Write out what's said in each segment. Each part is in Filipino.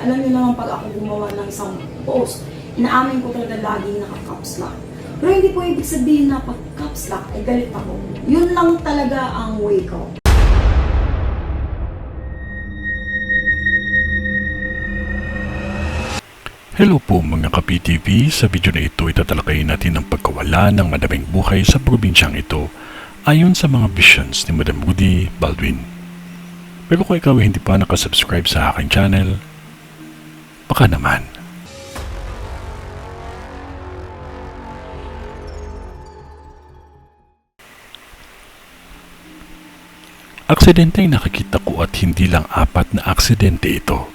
alam niyo naman pag ako gumawa ng isang post, inaamin ko talaga laging naka-caps lock. Pero hindi po ibig sabihin na pag caps lock, ay galit ako. Yun lang talaga ang way ko. Hello po mga ka-PTV, sa video na ito itatalakayin natin ang pagkawala ng madaming buhay sa probinsyang ito ayon sa mga visions ni Madam Rudy Baldwin. Pero kung ikaw ay hindi pa nakasubscribe sa aking channel, baka naman. Aksidente ang nakikita ko at hindi lang 4 na aksidente ito.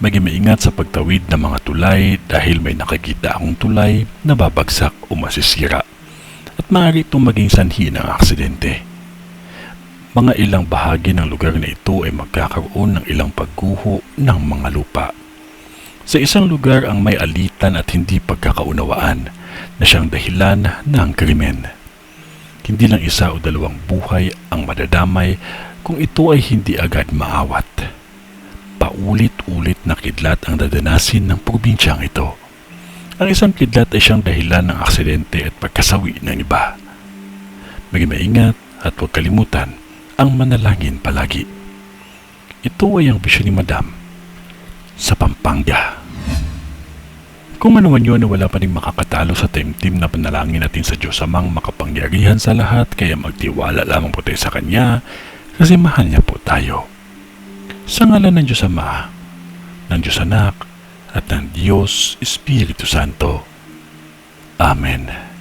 Maging maingat sa pagtawid ng mga tulay dahil may nakikita akong tulay na babagsak o masisira at maaari itong maging sanhi ng aksidente. Mga ilang bahagi ng lugar na ito ay magkakaroon ng ilang pagguho ng mga lupa. Sa isang lugar ang may alitan at hindi pagkakaunawaan na siyang dahilan ng krimen. Hindi lang 1 o 2 buhay ang madadamay kung ito ay hindi agad maawat. Paulit-ulit na kidlat ang dadanasin ng probinsyang ito. Ang isang kidlat ay siyang dahilan ng aksidente at pagkasawi ng iba. Maging maingat at huwag kalimutan ang manalangin palagi. Ito ay ang bisyon ni Madam sa Pampanga. Kung ano man yun na wala pa rin makakatalo sa team na panalangin natin sa Diyos Amang makapangyarihan sa lahat, kaya magtiwala lamang po tayo sa Kanya kasi mahal niya po tayo. Sa ngalan ng Diyos Ama, ng Diyos Anak, at ng Diyos Espiritu Santo. Amen.